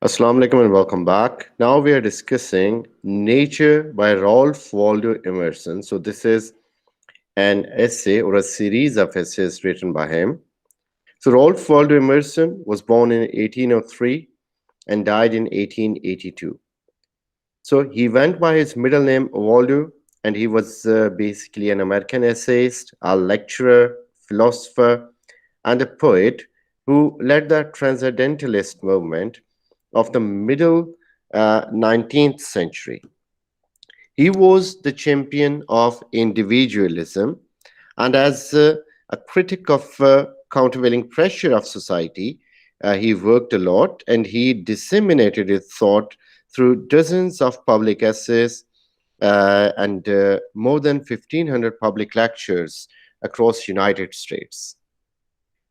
Assalamu alaikum and welcome back. Now we are discussing Nature by Rolf Waldo Emerson. So this is an essay or a series of essays written by him. So Rolf Waldo Emerson was born in 1803 and died in 1882. So he went by his middle name Waldo, and he was basically an American essayist, a lecturer, philosopher, and a poet who led the transcendentalist movement of the middle 19th century. He was the champion of individualism, and as a critic of countervailing pressure of society, he worked a lot and he disseminated his thought through dozens of public essays and more than 1,500 public lectures across United States.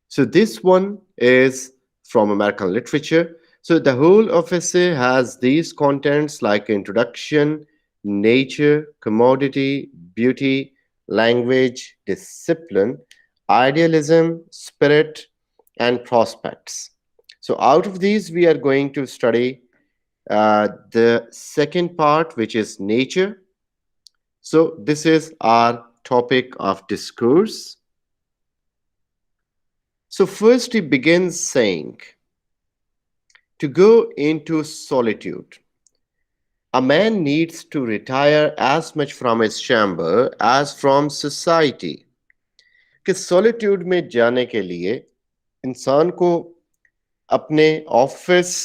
So this one is from American literature. So the whole of essay has these contents like introduction, nature, commodity, beauty, language, discipline, idealism, spirit, and prospects. So out of these, we are going to study the second part, which is nature. So this is our topic of discourse. So first he begins saying, to go into solitude, a man needs to retire as much from his chamber as from society. कि solitude में जाने के लिए इंसान को अपने office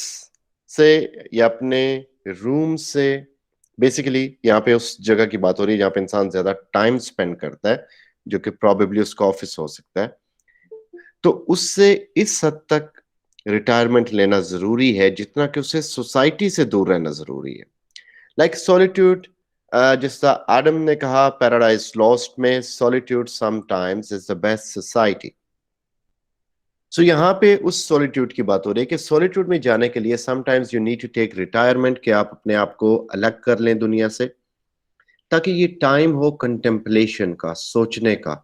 से या अपने रूम से बेसिकली यहाँ पे उस जगह की बात हो रही है जहाँ पे इंसान ज्यादा टाइम स्पेंड करता है जो कि प्रॉबेबली उसका ऑफिस हो सकता है तो उससे इस हद तक रिटायरमेंट लेना जरूरी है जितना कि उसे सोसाइटी से दूर रहना जरूरी है लाइक सॉलिट्यूड जिस तरह एडम ने कहा पैराडाइज लॉस्ट में solitude sometimes is the best society so यहाँ पे उस सॉलिट्यूड की बात हो रही है कि सॉलिट्यूड में जाने के लिए sometimes you need to take retirement कि आप अपने आप को अलग कर लें दुनिया से ताकि ये टाइम हो कंटेम्पलेशन का सोचने का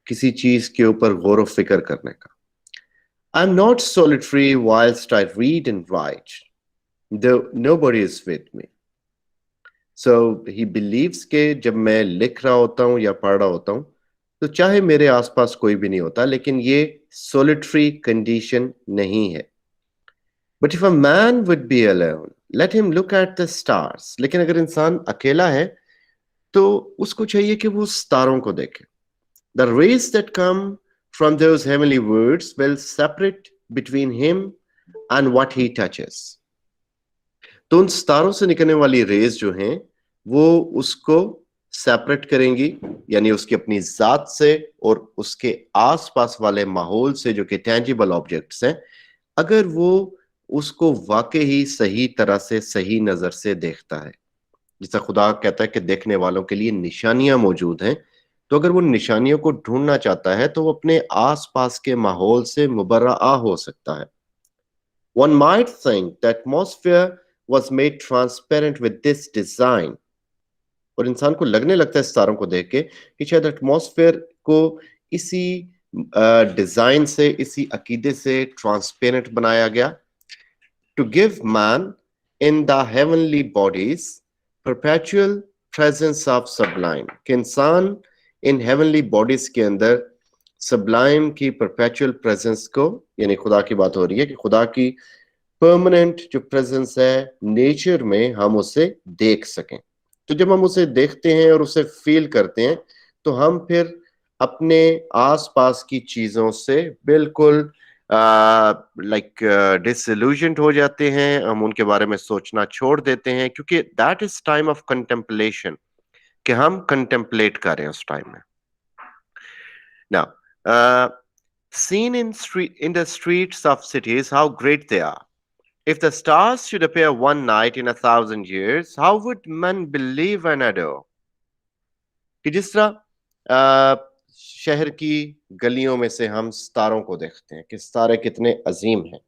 किसी चीज के ऊपर गौर फिक्र करने का I'm not solitary whilst I read and write, though nobody is with me. So he believes कि जब मैं लिख रहा होता हूँ या पढ़ रहा होता हूँ तो चाहे मेरे आसपास कोई भी नहीं होता लेकिन ये solitary condition नहीं है. But if a man would be alone, let him look at the stars. लेकिन अगर इंसान अकेला है तो उसको चाहिए कि वो सितारों को देखे. The rays that come from those heavenly words will separate between him and what he touches. तो उन सितारों से निकलने वाली रेज जो हैं वो उसको सेपरेट करेंगी यानी उसकी अपनी जात से और उसके आसपास वाले माहौल से जो कि टेंजिबल ऑब्जेक्ट्स हैं अगर वो उसको वाकई ही सही तरह से सही नजर से देखता है जिसका खुदा कहता है कि देखने वालों के लिए निशानियां मौजूद हैं तो अगर वो निशानियों को ढूंढना चाहता है तो वो अपने आसपास के माहौल से मुबर्रा हो सकता है One might think the atmosphere was made transparent with this design. और इंसान को लगने लगता है सितारों को देख के कि शायद एटमॉस्फेयर को इसी डिजाइन से इसी अकीदे से ट्रांसपेरेंट बनाया गया to give man in the heavenly bodies perpetual presence of sublime कि इंसान इन हेवनली बॉडीज के अंदर सबलाइम की परपेचुअल प्रेजेंस को यानी खुदा की बात हो रही है कि खुदा की परमानेंट जो प्रेजेंस है नेचर में हम उसे देख सकें तो जब हम उसे देखते हैं और उसे फील करते हैं तो हम फिर अपने आसपास की चीजों से बिल्कुल लाइक डिसइल्यूजन्ड हो जाते हैं हम उनके बारे में सोचना छोड़ देते हैं क्योंकि that is time of contemplation कि हम कंटेम्पलेट करें उस टाइम में Now, seen in the streets of cities, how great they are. If the stars should appear one night in 1,000 years, how would men believe and adore? कि जिस तरह शहर की गलियों में से हम सितारों को देखते हैं कि सितारे कितने अजीम हैं.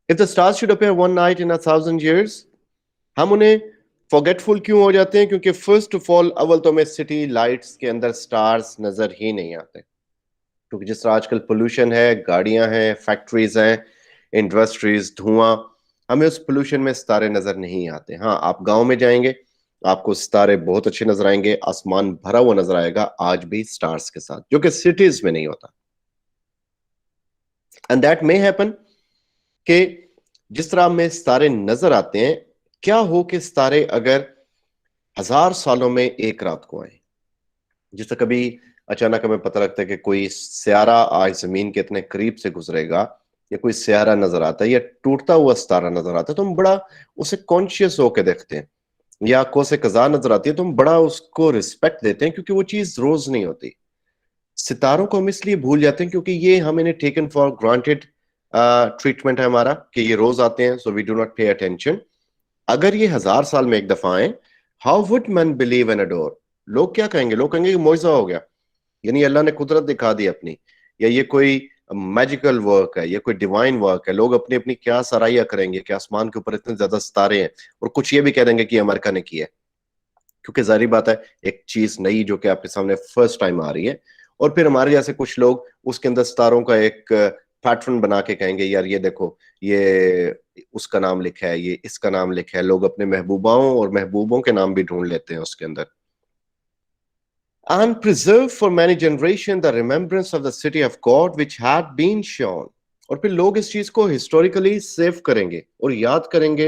If the stars should appear one night in 1,000 years, हम उन्हें फॉरगेटफुल क्यों हो जाते हैं क्योंकि फर्स्ट ऑफ ऑल अव्वल तो हमें सिटी लाइट्स के अंदर स्टार्स नजर ही नहीं आते क्योंकि जिस तरह आजकल पोल्यूशन है, गाड़ियां हैं, फैक्ट्रीज हैं, इंडस्ट्रीज, धुआं, हमें उस पोल्यूशन में सितारे नजर नहीं आते। हाँ, आप गांव में जाएंगे, आपको सितारे बहुत अच्छे नजर आएंगे, आसमान भरा हुआ नजर आएगा आज भी स्टार्स के साथ, जो कि सिटीज में नहीं होता। एंड दैट मे हैपन कि जिस तरह हमें सितारे नजर आते हैं, क्या हो कि सितारे अगर 1000 सालों में एक रात को आए। जिससे कभी अचानक हमें पता लगता है कि कोई सियारा आज जमीन के इतने करीब से गुजरेगा, या कोई सियारा नजर आता है, या टूटता हुआ सितारा नजर आता है, तो हम बड़ा उसे कॉन्शियस होकर देखते हैं। या कोसे कजा नजर आती है तो हम बड़ा उसको रिस्पेक्ट देते हैं, क्योंकि वो चीज रोज नहीं होती। सितारों को हम इसलिए भूल जाते हैं क्योंकि ये हम इन्हें टेकन फॉर ग्रांटेड ट्रीटमेंट है हमारा, कि ये रोज आते हैं, so we do not pay attention. अगर ये 1000 साल में एक दफा आए, how would man believe and adore? लोग क्या कहेंगे? लोग कहेंगे कि मौजज़ा हो गया, यानी अल्लाह ने कुदरत दिखा दी अपनी, या ये कोई मैजिकल वर्क है, ये कोई डिवाइन वर्क है। लोग अपनी अपनी क्या सराहिया करेंगे कि आसमान के ऊपर इतने ज्यादा सितारे हैं, और कुछ ये भी कह देंगे कि अमेरिका ने किया है, क्योंकि जाहिर बात है एक चीज नई जो कि आपके सामने फर्स्ट टाइम आ रही है। और फिर हमारे जैसे कुछ लोग उसके अंदर सितारों का एक पैटर्न बना के कहेंगे, यार ये देखो, ये उसका नाम लिखा है, ये इसका नाम लिखा है। लोग अपने महबूबाओं और महबूबों के नाम भी ढूंढ लेते हैं उसके अंदर। And preserved for many generations the remembrance of the city of God which had been shown। और फिर लोग इस चीज को हिस्टोरिकली सेव करेंगे और याद करेंगे,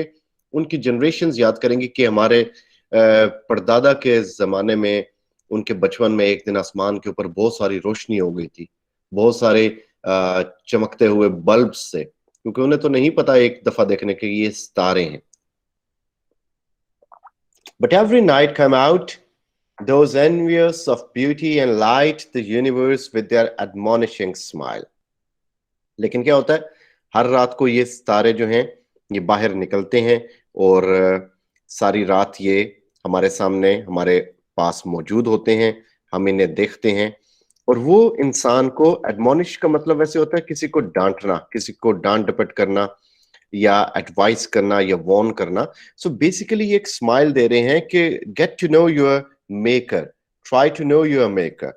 उनकी जनरेशंस याद करेंगे कि हमारे परदादा के जमाने में, उनके बचपन में एक दिन आसमान के ऊपर बहुत सारी रोशनी हो गई थी, बहुत सारे चमकते हुए बल्ब से, क्योंकि उन्हें तो नहीं पता एक दफा देखने के ये सितारे हैं। But every night come out those envious of beauty and light the universe with their admonishing smile। लेकिन क्या होता है, हर रात को ये सितारे जो हैं ये बाहर निकलते हैं, और सारी रात ये हमारे सामने, हमारे पास मौजूद होते हैं, हम इन्हें देखते हैं। और वो इंसान को, एडमोनिश का मतलब वैसे होता है किसी को डांटना, किसी को डांट डपट करना, या एडवाइस करना, या वॉर्न करना। सो बेसिकली एक स्माइल दे रहे हैं कि get to know your maker, try to know your maker.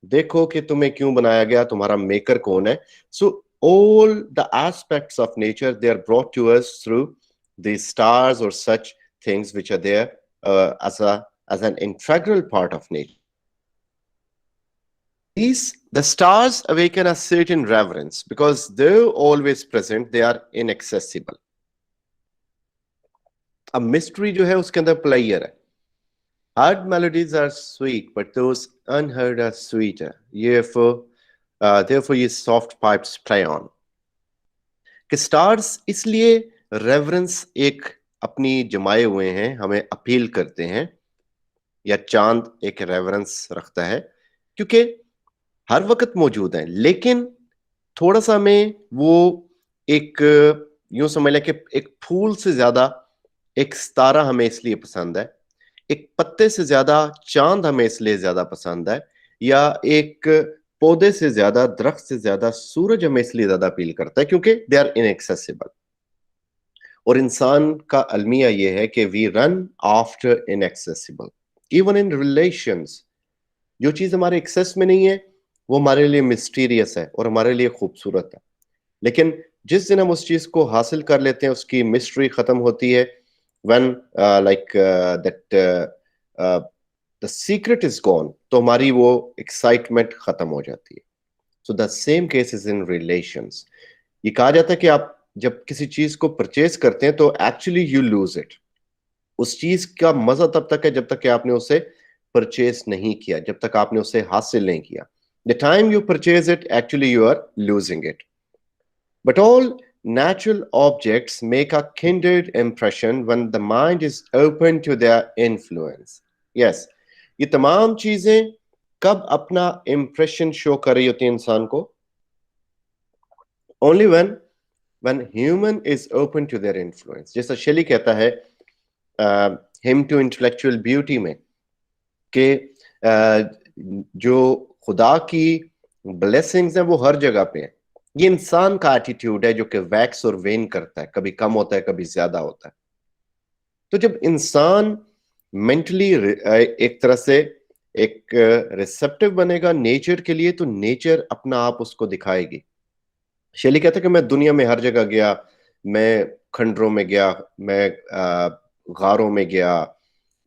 देखो कि तुम्हें क्यों बनाया गया, तुम्हारा मेकर कौन है। सो all the aspects of nature, they are brought to us through the stars or such things which are there as an integral part of nature. The stars awaken a certain reverence because though always present, they are inaccessible। अब mystery जो है उसके अंदर player है। Heard melodies are sweet, but those unheard are sweeter। Therefore ये soft pipes play on। कि stars इसलिए reverence एक अपनी जमाए हुए हैं, हमें अपील करते हैं, या चांद एक रेवरेंस रखता है, क्योंकि हर वक्त मौजूद है। लेकिन थोड़ा सा हमें वो एक, यूं समझ लें कि एक फूल से ज्यादा एक सितारा हमें इसलिए पसंद है, एक पत्ते से ज्यादा चांद हमें इसलिए ज्यादा पसंद है, या एक पौधे से ज्यादा, दरख्त से ज्यादा सूरज हमें इसलिए ज्यादा अपील करता है क्योंकि दे आर इनएक्सेसिबल। और इंसान का अलमिया यह है कि we run after inaccessible, even in relations. जो चीज हमारे एक्सेस में नहीं है वो हमारे लिए मिस्टीरियस है और हमारे लिए खूबसूरत है। लेकिन जिस दिन हम उस चीज को हासिल कर लेते हैं, उसकी मिस्ट्री खत्म होती है। When like that the secret is gone, तो हमारी वो एक्साइटमेंट खत्म हो जाती है। So the same case is in relations. ये कहा जाता है कि आप जब किसी चीज को परचेज करते हैं तो एक्चुअली यू लूज इट। उस चीज का मजा तब तक है जब तक कि आपने उसे परचेज नहीं किया, जब तक आपने उसे हासिल नहीं किया। The time you purchase it, actually you are losing it. But all natural objects make a kindred impression when the mind is open to their influence। Yes, ये तमाम चीजें कब अपना इंप्रेशन शो कर रही होती है इंसान को? Only when human is open to their influence। जैसा शेली कहता है hymn to intellectual beauty में कि जो खुदा की ब्लेसिंग्स हैं वो हर जगह पे हैं। ये इंसान का एटीट्यूड है जो कि वैक्स और वेन करता है, कभी कम होता है, कभी ज्यादा होता है। तो जब इंसान मेंटली एक तरह से एक रिसेप्टिव बनेगा नेचर के लिए, तो नेचर अपना आप उसको दिखाएगी। शैली कहता है कि मैं दुनिया में हर जगह गया, मैं खंडरों में गया, मैं गारों में गया,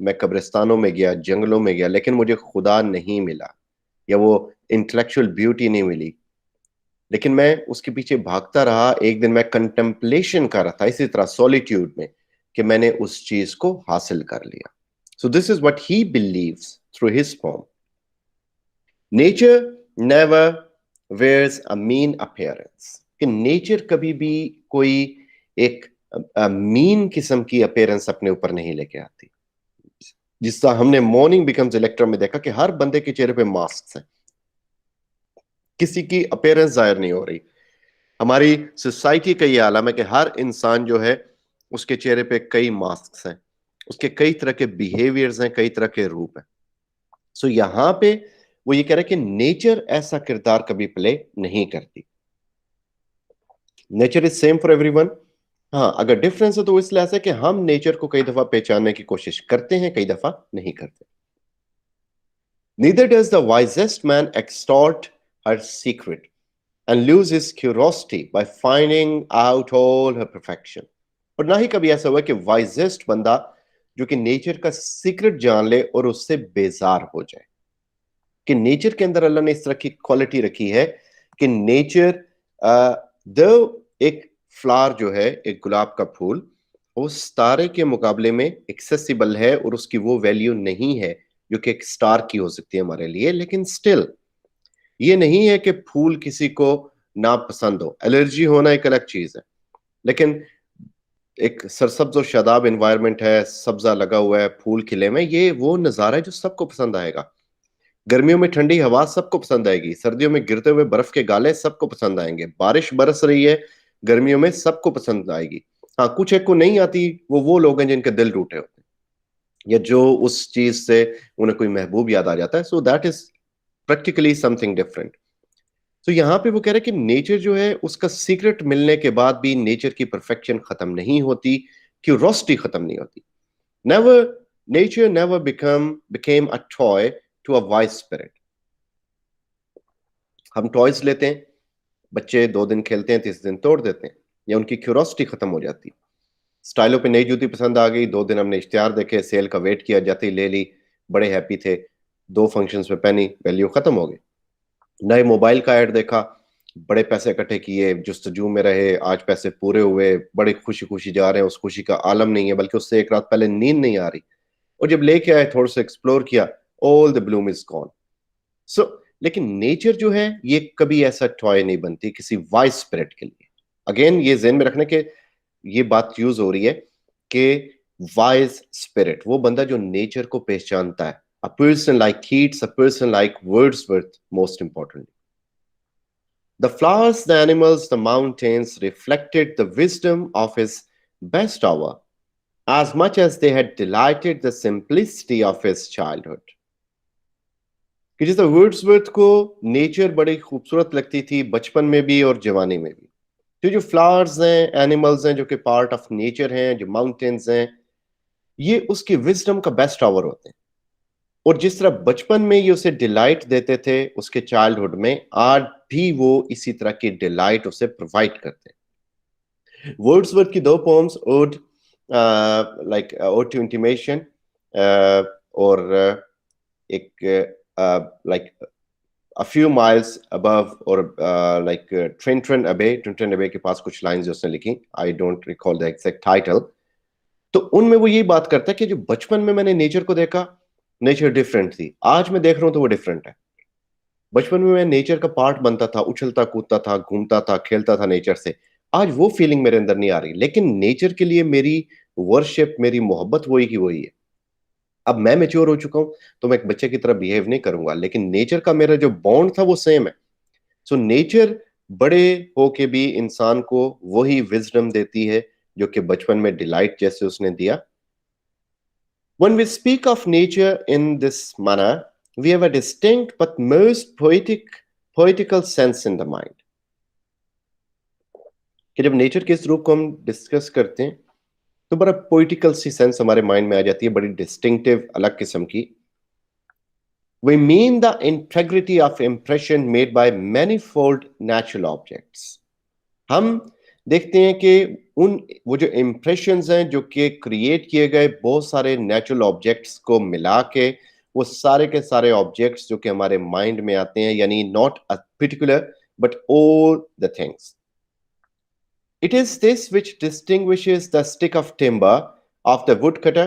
मैं कब्रिस्तानों में गया, जंगलों में गया, लेकिन मुझे खुदा नहीं मिला या वो इंटेलेक्चुअल ब्यूटी नहीं मिली। लेकिन मैं उसके पीछे भागता रहा, एक दिन मैं कंटेम्पलेशन कर रहा था इसी तरह सॉलिट्यूड में, कि मैंने उस चीज को हासिल कर लिया। So this is what he believes through his form. Nature never wears a mean appearance, कि नेचर कभी भी कोई एक मीन किस्म की अपीयरेंस अपने ऊपर नहीं लेके आती। जिस तरह हमने मॉर्निंग बिकम्स इलेक्ट्रा में देखा कि हर बंदे के चेहरे पे मास्क हैं, किसी की अपीयरेंस जाहिर नहीं हो रही। हमारी सोसाइटी का ये आलम है कि हर इंसान जो है उसके चेहरे पे कई मास्क हैं, उसके कई तरह के बिहेवियर्स हैं, कई तरह के रूप हैं। सो यहां पे वो ये कह रहे हैं कि नेचर ऐसा किरदार कभी प्ले नहीं करती। Nature is same for everyone. हाँ, अगर डिफरेंस है तो इसलिए ऐसा है कि हम नेचर को कई दफा पहचानने की कोशिश करते हैं, कई दफा नहीं करते। Neither does the wisest man extort her secret and lose his curiosity by finding out all her perfection। और ना ही कभी ऐसा हुआ कि वाइजेस्ट बंदा जो कि नेचर का सीक्रेट जान ले और उससे बेजार हो जाए। कि नेचर के अंदर अल्लाह ने इस तरह की क्वालिटी रखी है कि नेचर दो एक फ्लावर जो है, एक गुलाब का फूल, वो स्टार के मुकाबले में एक्सेसिबल है और उसकी वो वैल्यू नहीं है जो कि एक स्टार की हो सकती है हमारे लिए। लेकिन स्टिल ये नहीं है कि फूल किसी को ना पसंद हो, एलर्जी होना एक अलग चीज है। लेकिन एक सरसब्ज और शादाब एनवायरनमेंट है, सब्जा लगा हुआ है, फूल खिले में, ये वो नजारा है जो सबको पसंद आएगा। गर्मियों में ठंडी हवा सबको पसंद आएगी, सर्दियों में गिरते हुए बर्फ के गाले सबको पसंद आएंगे, बारिश बरस रही है गर्मियों में सबको पसंद आएगी। हाँ, कुछ एक को नहीं आती, वो लोग हैं जिनके दिल टूटे होते हैं या जो उस चीज से उन्हें कोई महबूब याद आ जाता है। So that is practically something different. तो यहां पे वो कह रहे हैं कि नेचर जो है उसका सीक्रेट मिलने के बाद भी नेचर की परफेक्शन खत्म नहीं होती, क्यूरोसिटी खत्म नहीं होती। Never nature never became a toy to a wise spirit. हम टॉयज लेते हैं, बच्चे 2 दिन खेलते हैं, तीसरे दिन तोड़ देते हैं या उनकी क्यूरोसिटी खत्म हो जाती है। स्टाइलों पे नई जूती पसंद आ गई, 2 दिन हमने इश्तिहार देखे, सेल का वेट किया, जाते ही ले ली, बड़े हैप्पी थे, 2 फंक्शंस में पहनी, वैल्यू खत्म हो गई। नए मोबाइल का ऐड देखा, बड़े पैसे इकट्ठे किए, जुस्तजू में रहे, आज पैसे पूरे हुए, बड़े खुशी खुशी जा रहे हैं, उस खुशी का आलम नहीं है, बल्कि उससे एक रात पहले नींद नहीं आ रही। और जब लेके आए, थोड़ा सा एक्सप्लोर किया, all the bloom is gone. So लेकिन नेचर जो है ये कभी ऐसा टॉय नहीं बनती किसी वाइज स्पिरिट के लिए। अगेन ये जेहन में रखने के ये बात यूज हो रही है कि वाइज स्पिरिट वो बंदा जो नेचर को पहचानता है। A person like Keats, a person like Wordsworth, most importantly. The flowers, the animals, the mountains reflected the wisdom of his best hour as much as they had delighted the simplicity of his childhood। कि जैसे Wordsworth को nature बड़ी खूबसूरत लगती थी बचपन में भी और जवानी में भी। तो जो फ्लावर्स हैं, एनिमल्स हैं जो कि पार्ट ऑफ नेचर हैं, जो माउंटेन्स हैं, ये उसकी विजडम का बेस्ट आवर होते हैं। और जिस तरह बचपन में ये उसे डिलाइट देते थे उसके चाइल्डहुड में, आज भी वो इसी तरह की डिलाइट उसे प्रोवाइड करते हैं। वर्ड्सवर्थ की 2 poems, ode like ode to intimation, और एक like a few miles above or like Trenton Abbey के पास कुछ लाइंस जो उसने लिखी, I don't recall the exact title. तो उनमें वो यही बात करता है कि जो बचपन में मैंने नेचर को देखा, नेचर डिफरेंट थी, आज मैं देख रहा हूं तो वो डिफरेंट है। बचपन में मैं नेचर का पार्ट बनता था, उछलता कूदता था, घूमता था, खेलता था नेचर से, आज वो फीलिंग मेरे अंदर नहीं आ रही। लेकिन नेचर के लिए मेरी वर्शिप, मेरी मोहब्बत वही की वही है। अब मैं मैच्योर हो चुका हूं तो मैं एक बच्चे की तरह बिहेव नहीं करूंगा, लेकिन नेचर का मेरा जो बॉन्ड था वो सेम है। सो नेचर बड़े होके भी इंसान को वही विजडम देती है जो कि बचपन में डिलाइट जैसे उसने दिया। When we speak of nature in this manner, we have a distinct but most poetical sense in the mind। कि जब नेचर के इस रूप को हम डिस्कस करते हैं तो बड़ा पोइटिकल सी सेंस हमारे माइंड में आ जाती है, बड़ी डिस्टिंक्टिव अलग किस्म की। We mean the integrity of impression made by manifold natural objects. हम देखते हैं कि उन वो जो इम्प्रेशंस हैं जो कि क्रिएट किए गए बहुत सारे नेचुरल ऑब्जेक्ट्स को मिला के वो सारे के सारे ऑब्जेक्ट्स जो कि हमारे माइंड में आते हैं, यानी not a particular but all the things. It is this which distinguishes the stick of timber of the wood cutter.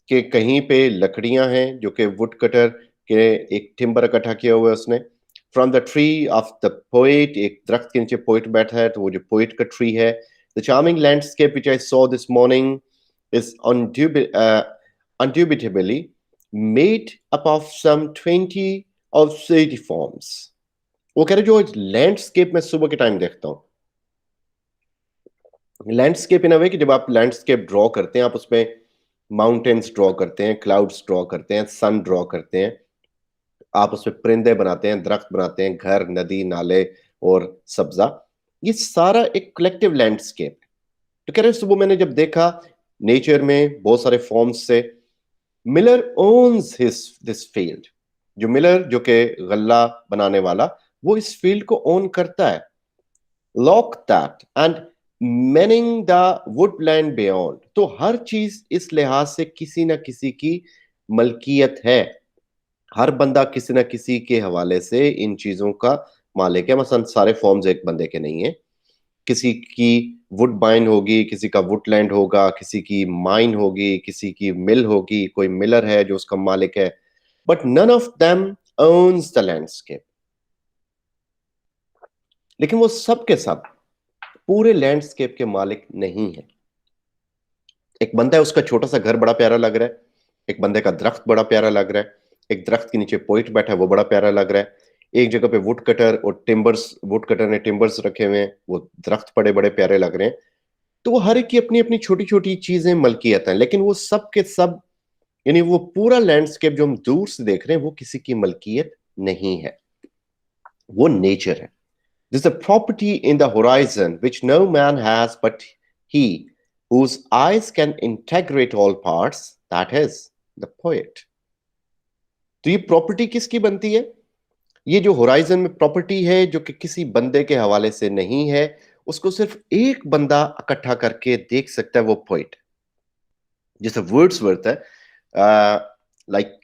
के कहीं पे लकड़ियां हैं जो कि वुड कटर के एक टिम्बर इकट्ठा किया हुआ है उसने. From the tree of the poet, एक दरख्त के नीचे पोएट बैठा है तो वो जो पोएट का ट्री है. The charming landscape which I saw this morning is undoubtedly made up of some 20 or 30 forms. वो कह रहे जो लैंडस्केप में सुबह के टाइम देखता हूँ, लैंडस्केप इन अ वे कि जब आप लैंडस्केप ड्रॉ करते हैं, आप उसमें माउंटेन्स ड्रॉ करते हैं, क्लाउड्स ड्रॉ करते हैं, सन ड्रॉ करते हैं, आप उसमें परिंदे बनाते हैं, दरख्त बनाते हैं, घर, नदी, नाले और सब्जा. ये सारा एक कलेक्टिव लैंडस्केप है. तो कह रहे सुबह मैंने जब देखा नेचर में बहुत सारे फॉर्म्स से. Miller owns his this field. जो मिलर जो कि गल्ला बनाने वाला, वो इस फील्ड को ओन करता है. Lock that and Manning the Woodland beyond. तो हर चीज इस लिहाज से किसी ना किसी की मलकियत है. हर बंदा किसी ना किसी के हवाले से इन चीजों का मालिक है. मसलन सारे फॉर्म्स एक बंदे के नहीं है. किसी की वुड बाइन होगी, किसी का वुडलैंड होगा, किसी की माइन होगी, किसी की मिल होगी, कोई मिलर है जो उसका मालिक है. But none of them owns the landscape. लेकिन वो सब के सब पूरे लैंडस्केप के मालिक नहीं है. एक बंदा है, उसका छोटा सा घर बड़ा प्यारा लग रहा है. एक बंदे का दरख्त बड़ा प्यारा लग रहा है. एक दरख्त के नीचे पोइट बैठा है, वो बड़ा प्यारा लग रहा है. एक जगह पे वुड कटर और टिम्बर्स, वुड कटर ने टिम्बर्स रखे हुए हैं, वो दरख्त बड़े बड़े प्यारे लग रहे हैं. तो वो हर एक की अपनी अपनी छोटी छोटी चीजें मलकियत हैं, लेकिन वो सब के सब, यानी वो पूरा लैंडस्केप जो हम दूर से देख रहे हैं वो किसी की मलकियत नहीं है, वो नेचर है. This a property in the horizon which no man has but he whose eyes can integrate all parts, that is the poet. तो ये प्रॉपर्टी किसकी बनती है? ये जो होराइजन में प्रॉपर्टी है जो कि किसी बंदे के हवाले से नहीं है, उसको सिर्फ एक बंदा इकट्ठा करके देख सकता है, वो पोइट. जैसे वर्ड्सवर्थ है, like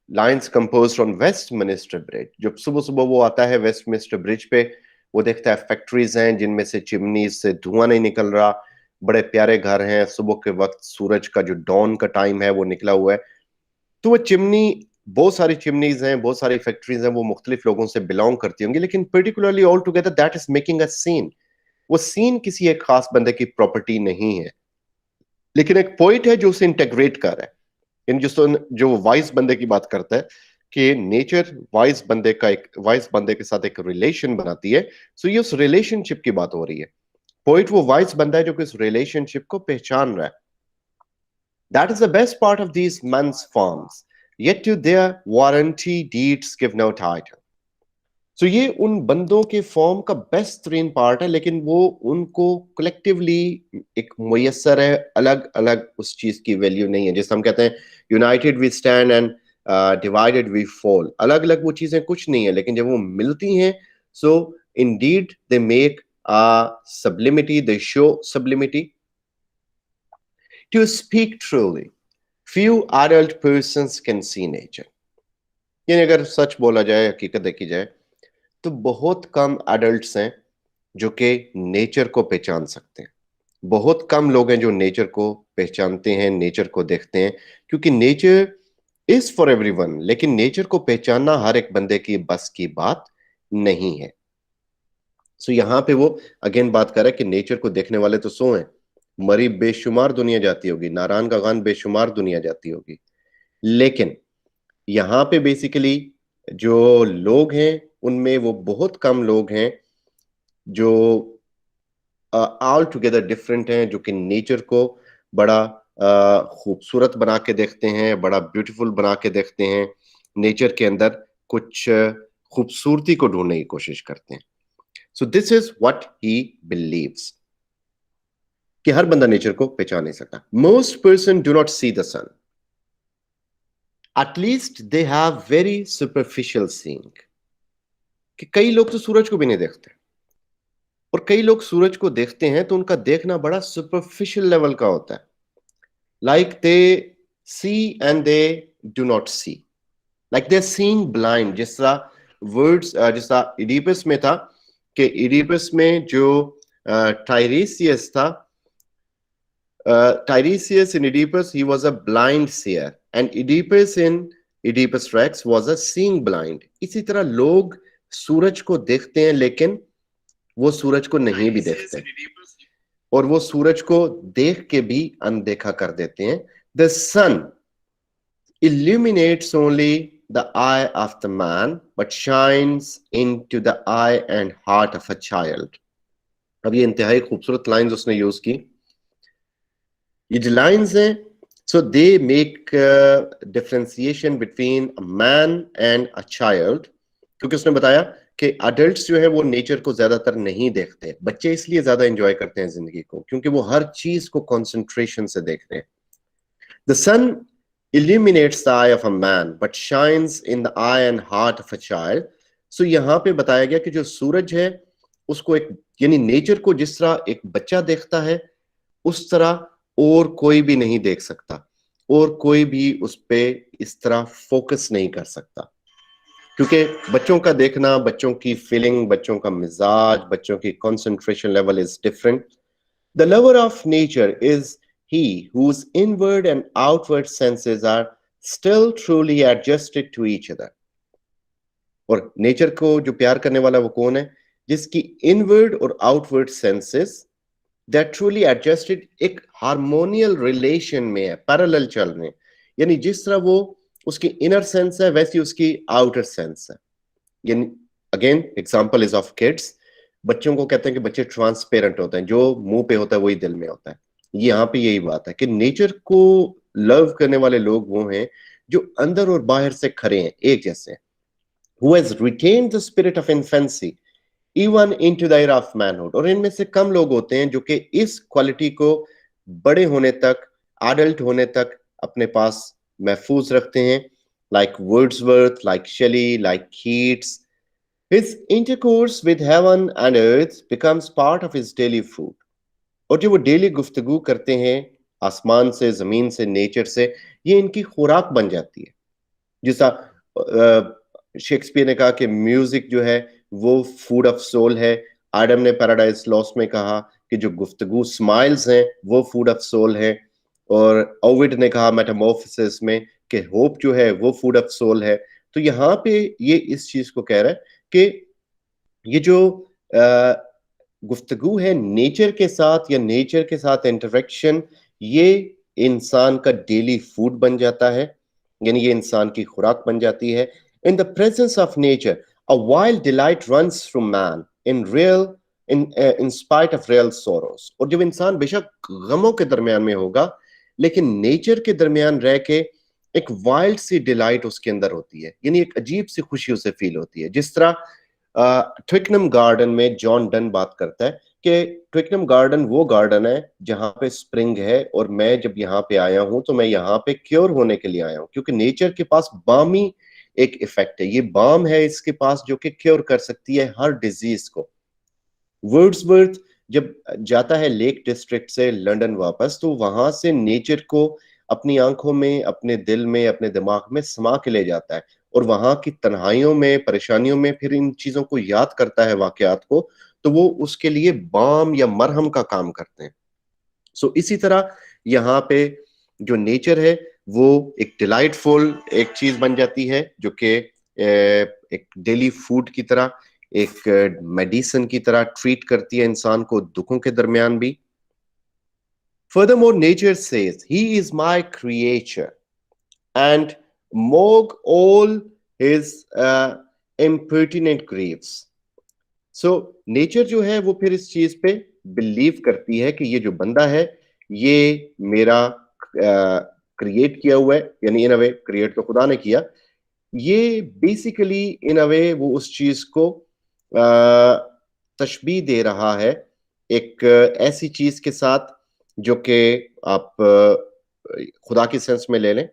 lines composed on Westminster bridge. जब सुबह सुबह वो आता है वेस्टमिनिस्टर ब्रिज पे, वो देखता है फैक्ट्रीज हैं जिनमें से चिमनी से धुआं नहीं निकल रहा, बड़े प्यारे घर हैं, सुबह के वक्त सूरज का जो डॉन का टाइम है वो निकला हुआ है. तो वो चिमनी, बहुत सारी चिमनीज हैं, बहुत सारी फैक्ट्रीज हैं, वो मुख्तलिफ लोगों से बिलोंग करती होंगी, लेकिन particularly all together that is making a scene. वो सीन किसी एक खास बंदे की प्रॉपर्टी नहीं है, लेकिन एक पॉइंट है जो उसे इंटेग्रेट कर रहा है. इन जो वाइस बंदे की बात करता है कि नेचर वाइस बंदे का, एक वाइस बंदे के साथ एक रिलेशन बनाती है. सो ये उस रिलेशनशिप की बात हो रही है. पॉइंट वो वाइस बंदा है जो कि उस रिलेशनशिप को पहचान रहा है. That is the best part of these men's forms, yet to their warranty deeds give no title. सो ये उन बंदों के फॉर्म का बेस्ट तरीन पार्ट है, लेकिन वो उनको कलेक्टिवली एक मुयसर है, अलग अलग उस चीज की वैल्यू नहीं है. जैसे हम कहते हैं united we stand and divided we fall. अलग अलग वो चीजें कुछ नहीं है, लेकिन जब वो मिलती हैं, so indeed they make sublimity, they show sublimity. To speak truly, few adult persons can see nature. यानी अगर सच बोला जाए, हकीकत देखी जाए, तो बहुत कम एडल्ट्स हैं जो कि नेचर को पहचान सकते हैं. बहुत कम लोग हैं जो नेचर को पहचानते हैं, नेचर को देखते हैं, क्योंकि नेचर इज फॉर एवरीवन, लेकिन नेचर को पहचानना हर एक बंदे की बस की बात नहीं है. सो यहां पे वो अगेन बात कर रहा है कि नेचर को देखने वाले तो सो हैं, मरी बेशुमार दुनिया जाती होगी, नारायण का गान बेशुमार दुनिया जाती होगी, लेकिन यहाँ पे बेसिकली जो लोग हैं उनमें वो बहुत कम लोग हैं जो ऑल टुगेदर डिफरेंट हैं, जो कि नेचर को बड़ा खूबसूरत बना के देखते हैं, बड़ा ब्यूटीफुल बना के देखते हैं, नेचर के अंदर कुछ खूबसूरती को ढूंढने की कोशिश करते हैं. So this is what he believes, कि हर बंदा नेचर को पहचान नहीं सकता. Most person do not see the sun. At least they have very superficial seeing, कि कई लोग तो सूरज को भी नहीं देखते, और कई लोग सूरज को देखते हैं तो उनका देखना बड़ा सुपरफिशियल लेवल का होता है, like they see and they do not see, like they seeing blind. जिस तरह वर्ड्स, जिस तरह इडिपस में था, कि इडिपस में जो टाइरेसियस था, Tiresias in Oedipus, he was a blind seer, and Oedipus in Oedipus Rex was a seeing blind. इसी तरह लोग सूरज को देखते हैं, लेकिन वो सूरज को नहीं भी देखते, और वो सूरज को देख के भी अनदेखा कर देते हैं. The sun illuminates only the eye of the man, but shines into the eye and heart of a child. अब ये इंतहाई खूबसूरत लाइंस उसने यूज की. ये जो लाइन्स हैं, so they make differentiation between a man and a child, क्योंकि उसने बताया कि अडल्ट्स जो है वो नेचर को ज्यादातर नहीं देखते. बच्चे इसलिए ज्यादा एंजॉय करते हैं जिंदगी को, क्योंकि वो हर चीज को कंसंट्रेशन से देख रहे हैं. The sun illuminates the eye of a man but shines in the eye and heart of a child. So यहाँ पे बताया गया कि जो सूरज है उसको एक, यानी नेचर को जिस तरह एक बच्चा देखता है, उस तरह और कोई भी नहीं देख सकता, और कोई भी उस पे इस तरह फोकस नहीं कर सकता, क्योंकि बच्चों का देखना, बच्चों की फीलिंग, बच्चों का मिजाज, बच्चों की concentration level is different. The lover of nature is he whose inward and outward senses are still truly adjusted to each other. और नेचर को जो प्यार करने वाला वो कौन है? जिसकी इनवर्ड और outward senses that truly adjusted एक हार्मोनियल रिलेशन में है, पैरेलल चल रहे हैं. यानी जिस तरह वो उसकी इनर सेंस है, वैसी उसकी आउटर सेंस है. यानी again example is of kids. बच्चों को कहते हैं कि बच्चे ट्रांसपेरेंट होते हैं, जो मुंह पे होता है वही दिल में होता है. यहाँ पे यही बात है कि नेचर को लव करने वाले लोग वो हैं जो अंदर और बाहर से खरे हैं, एक जैसे. who has retained the spirit of infancy even into the era of manhood. और इनमें से कम लोग होते हैं जो कि इस क्वालिटी को बड़े होने तक, एडल्ट होने तक अपने पास महफूज रखते हैं. Like Wordsworth, like Shelley, like Keats. His intercourse with heaven and earth becomes part of his daily food. और जो वो डेली गुफ्तगू करते हैं आसमान से, जमीन से, नेचर से, ये इनकी खुराक बन जाती है. जैसा शेक्सपियर ने कहा कि म्यूजिक जो है वो फूड ऑफ सोल है. एडम ने पैराडाइज लॉस्ट में कहा कि जो गुफ्तगू, स्माइल्स हैं, वो फूड ऑफ सोल है. और ओविड ने कहा मेटामॉर्फोसिस में कि होप जो है वो फूड ऑफ सोल है. तो यहाँ पे ये इस चीज को कह रहा है कि ये जो गुफ्तगू है नेचर के साथ, या नेचर के साथ इंटरेक्शन, ये इंसान का डेली फूड बन जाता है, यानी ये इंसान की खुराक बन जाती है. In the presence of nature a wild delight runs through man in real, in spite of real Soros. और जब इंसान बेशक गमों के दरमियान में होगा, लेकिन नेचर के दरमियान रह के एक वाइल्ड सी डिलाइट उसके अंदर होती है, यानी एक अजीब सी खुशी उसे फील होती है. जिस तरह ट्विकनम गार्डन में जॉन डन बात करता है कि ट्विकनम गार्डन वो गार्डन है जहां पे स्प्रिंग है, और मैं जब यहाँ पे आया हूं तो मैं यहाँ पे क्योर होने के लिए आया हूं, क्योंकि नेचर के पास बामी एक इफेक्ट है. ये बाम है इसके पास जो कि क्योर कर सकती है हर डिजीज को. वर्ड्सवर्थ जब जाता है लेक डिस्ट्रिक्ट से लंदन वापस, तो वहां से नेचर को अपनी आंखों में, अपने दिल में, अपने दिमाग में समा के ले जाता है, और वहां की तन्हाइयों में, परेशानियों में फिर इन चीजों को याद करता है, वाकयात को, तो वो उसके लिए बाम या मरहम का काम करते हैं. सो इसी तरह यहाँ पे जो नेचर है वो एक डिलाइटफुल एक चीज बन जाती है, जो कि एक डेली फूड की तरह, एक मेडिसिन की तरह ट्रीट करती है इंसान को दुखों के दरमियान भी. Furthermore, nature says, He is my creature, and mock all his impertinent griefs. So, nature जो है वो फिर इस चीज पे बिलीव करती है कि ये जो बंदा है ये मेरा क्रिएट किया हुआ है, यानी इन अ वे क्रिएट तो खुदा ने किया. ये बेसिकली इन अ वे वो उस चीज को तशबीह दे रहा है एक ऐसी चीज के साथ जो कि आप खुदा की सेंस में ले लें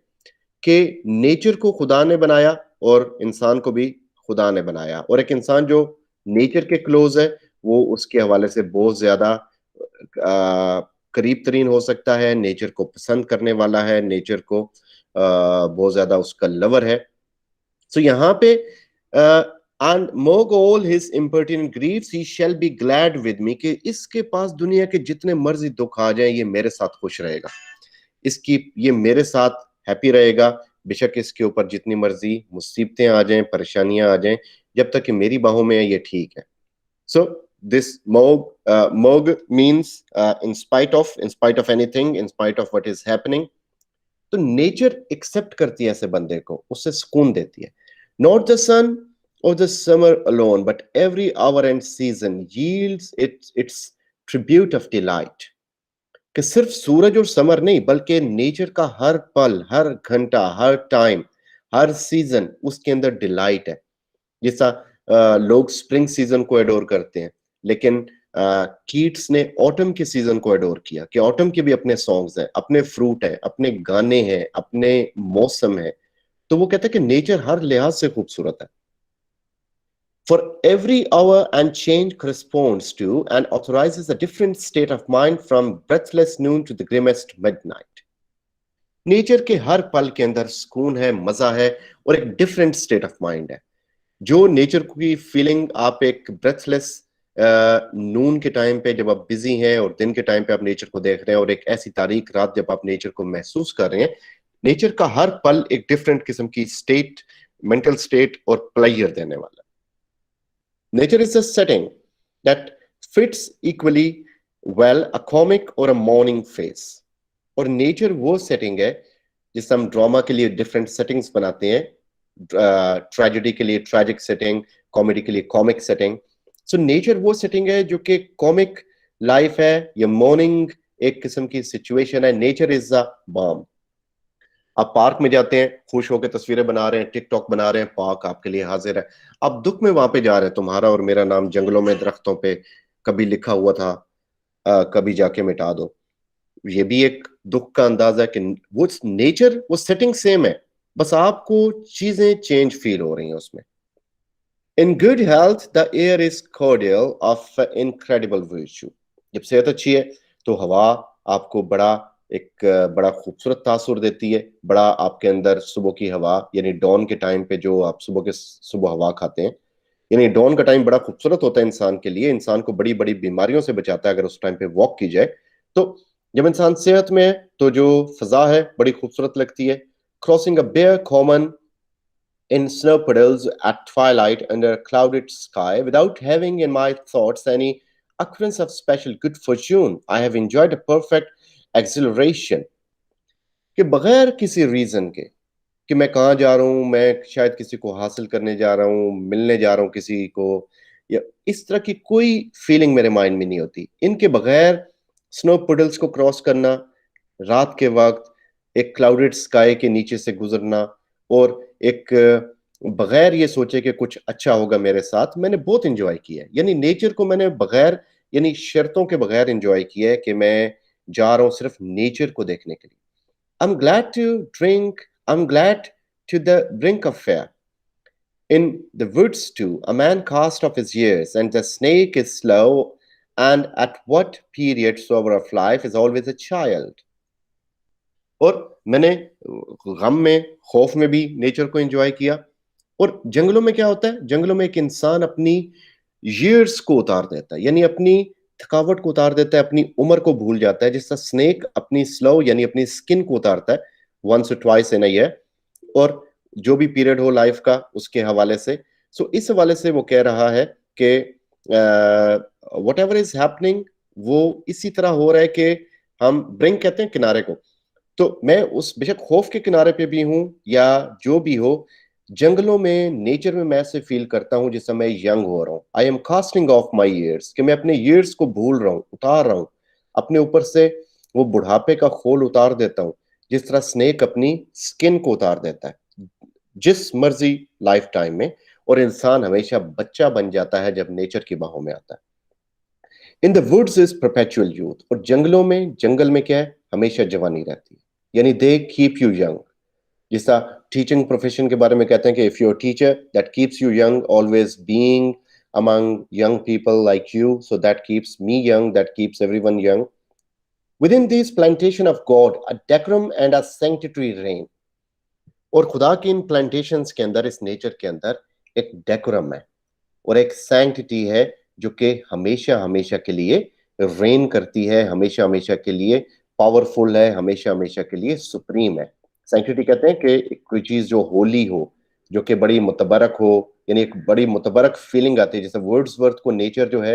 कि नेचर को खुदा ने बनाया और इंसान को भी खुदा ने बनाया, और एक इंसान जो नेचर के क्लोज है वो उसके हवाले से बहुत ज्यादा करीब तरीन हो सकता है, नेचर को पसंद करने वाला है, नेचर को बहुत ज्यादा उसका लवर है। सो यहाँ पे एंड मोग all his impertinent Greaves he shall be glad with me, कि इसके पास दुनिया के जितने मर्जी दुख आ जाएं ये मेरे साथ खुश रहेगा, इसकी ये मेरे साथ हैप्पी रहेगा, बेशक इसके ऊपर जितनी मर्जी मुसीबतें आ जाएं, परेशानियां आ जाएं, जब तक कि मेरी बाहों में है ये ठीक है। सो दिस मोग means in spite of anything, in spite of what is happening, तो नेचर एक्सेप्ट करती है ऐसे बंदे को, उससे सुकून देती है। नॉट द सन और the summer alone but every hour and season yields it's tribute of delight, कि सिर्फ सूरज और समर नहीं बल्कि नेचर का हर पल, हर घंटा, हर टाइम, हर सीजन उसके अंदर डिलाइट है। जैसा लोग स्प्रिंग सीजन को एडोर करते हैं, लेकिन कीट्स ने ऑटम के सीजन को एडोर किया, कि ऑटम के भी अपने सॉन्ग्स हैं, अपने फ्रूट हैं, अपने गाने हैं, अपने मौसम है। तो वो कहते हैं कि नेचर हर लिहाज से खूबसूरत है। For every hour and change corresponds to and authorizes a different state of mind from breathless noon to the grimmest midnight. Nature के हर पल के अंदर सुकून है, मजा है, और एक डिफरेंट स्टेट ऑफ माइंड है। जो नेचर की फीलिंग आप एक ब्रेथलेस नून के टाइम पे जब आप बिजी हैं और दिन के टाइम पे आप नेचर को देख रहे हैं, और एक ऐसी तारीक रात जब आप नेचर को महसूस कर रहे हैं, नेचर का हर पल एक डिफरेंट किस्म की स्टेट, मेंटल स्टेट और प्लेजर देने वाला। Nature is a setting that fits equally well a comic और अ मॉर्निंग फेस, और नेचर वो सेटिंग है जिससे हम ड्रामा के लिए डिफरेंट सेटिंग्स बनाते हैं, ट्रेजेडी के लिए ट्रेजिक सेटिंग, कॉमेडी के लिए कॉमिक सेटिंग। सो नेचर वो सेटिंग है जो कि कॉमिक लाइफ है या मॉर्निंग एक किस्म की सिचुएशन है। Nature is a balm. आप पार्क में जाते हैं, खुश होकर तस्वीरें बना रहे हैं, टिकटॉक बना रहे हैं, पार्क आपके लिए हाजिर है। आप दुख में वहां पे जा रहे हैं, तुम्हारा और मेरा नाम जंगलों में दरख्तों पे कभी लिखा हुआ था, कभी जाके मिटा दो। ये भी एक दुख का अंदाजा है कि वो नेचर, वो सेटिंग सेम है, बस आपको चीजें चेंज फील हो रही हैं उसमें। In good health the air is cordial of incredible virtue। जब सेहत अच्छी है तो हवा आपको बड़ा एक बड़ा खूबसूरत तासुर देती है, बड़ा आपके अंदर सुबह की हवा, यानी डॉन के टाइम पे जो आप सुबह हवा खाते हैं, यानी डॉन का टाइम बड़ा खूबसूरत होता है इंसान के लिए, इंसान को बड़ी बड़ी बीमारियों से बचाता है अगर उस टाइम पे वॉक की जाए। तो जब इंसान सेहत में है तो जो फजा है बड़ी खूबसूरत लगती है। Crossing a bare common in snow puddles at twilight under a clouded sky without having in my thoughts any occurrence of special good fortune. I have enjoyed a perfect exhilaration, कि बगैर किसी रीजन के कि मैं कहाँ जा रहा हूँ, मैं शायद किसी को हासिल करने जा रहा हूँ, मिलने जा रहा हूँ किसी को, या इस तरह की कोई फीलिंग मेरे माइंड में नहीं होती। इनके बगैर स्नो पुडल्स को क्रॉस करना, रात के वक्त एक क्लाउडेड स्काई के नीचे से गुजरना, और एक बगैर ये सोचे कि कुछ अच्छा होगा मेरे साथ, मैंने बहुत इंजॉय किया है। यानी नेचर को मैंने बगैर, यानी शर्तों के बगैर इंजॉय किया है, कि मैं जा रहा हूँ सिर्फ नेचर को देखने के लिए। I'm glad to drink, I'm glad to the brink of fair. In the woods too, a man cast off his years, and the snake is slow, and at what period sober of life is always a child. और मैंने गम में, खौफ में भी nature को enjoy किया। और जंगलों में क्या होता है, जंगलों में एक इंसान अपनी years को उतार देता है, यानी अपनी थकावट को उतार देता है, अपनी उम्र को भूल जाता है, जिसका स्नेक अपनी स्लो यानी अपनी स्किन को उतारता है वंस और ट्वाइस इन अ ईयर, और जो भी पीरियड हो लाइफ का उसके हवाले से। सो इस हवाले से वो कह रहा है कि वट एवर इज हैपनिंग वो इसी तरह हो रहा है कि हम ब्रिंक कहते हैं किनारे को। तो मैं उस बेशक खौफ के किनारे पे भी हूं या जो भी हो, जंगलों में, नेचर में मैं ऐसे फील करता हूं जिस समय यंग हो रहा हूं। I am casting of my years, कि मैं अपने ईयर्स को भूल रहा हूं, उतार रहा हूं अपने ऊपर से, वो बुढ़ापे का खोल उतार देता हूं, जिस तरह स्नेक अपनी स्किन को उतार देता है जिस मर्जी लाइफ टाइम में, और इंसान हमेशा बच्चा बन जाता है जब नेचर की बाहों में आता है। In the woods is perpetual youth, और जंगलों में, जंगल में क्या है, हमेशा जवानी रहती है, यानी दे कीप यू यंग। जिस तरह टीचिंग प्रोफेशन के बारे में कहते हैं कि if you teacher that keeps you young, always being among young people like you, so that keeps me young, that keeps everyone young. Within this plantation of God, a decorum and a sanctuary reign. और खुदा की इन plantations के अंदर, इस nature के अंदर एक decorum है और एक सैंक्टिटी है जो कि हमेशा हमेशा के लिए रेन करती है, हमेशा हमेशा के लिए पावरफुल है, हमेशा हमेशा के लिए सुप्रीम है। सैंक्टिटी कहते हैं कि कोई चीज जो होली हो, जो कि बड़ी मुतबरक हो, यानी एक बड़ी मुतबरक फीलिंग आती है। जैसे वर्ड्सवर्थ को नेचर जो है,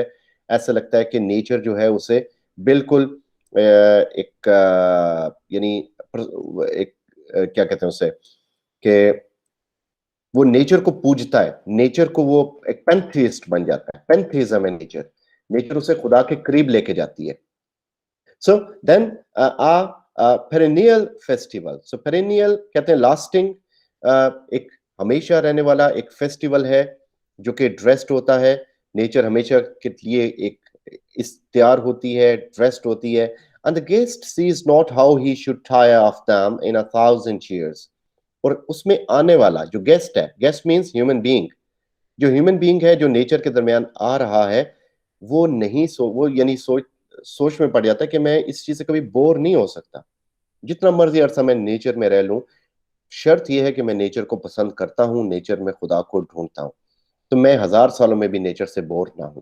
ऐसा लगता है कि नेचर जो है उसे बिल्कुल एक यानी एक क्या कहते हैं उसे, कि वो नेचर को पूजता है, नेचर को वो एक पेंथेइस्ट बन जाता है। पेंथेइज्म है नेचर, नेचर उसे खुदा के करीब लेके जाती है। सो देन पेरेनियल फेस्टिवल, सो पेरेनियल कहते हैं लास्टिंग, एक हमेशा रहने वाला एक फेस्टिवल है जो कि ड्रेस्ड होता है। नेचर हमेशा के लिए एक इस तैयार होती है, ड्रेस्ड होती है। And the guest sees not how he should tire of them in 1,000 years। और उसमें आने वाला जो गेस्ट है, गेस्ट मीन्स ह्यूमन बीइंग, जो ह्यूमन बीइंग है जो नेचर के दरमियान आ रहा है, वो नहीं वो यानी सोच में पड़ जाता है कि मैं इस चीज से कभी बोर नहीं हो सकता, जितना मर्जी अरसा मैं नेचर में रह लूं। शर्त यह है कि मैं नेचर को पसंद करता हूं, नेचर में खुदा को ढूंढता हूं, तो मैं 1,000 सालों में भी नेचर से बोर ना हूं।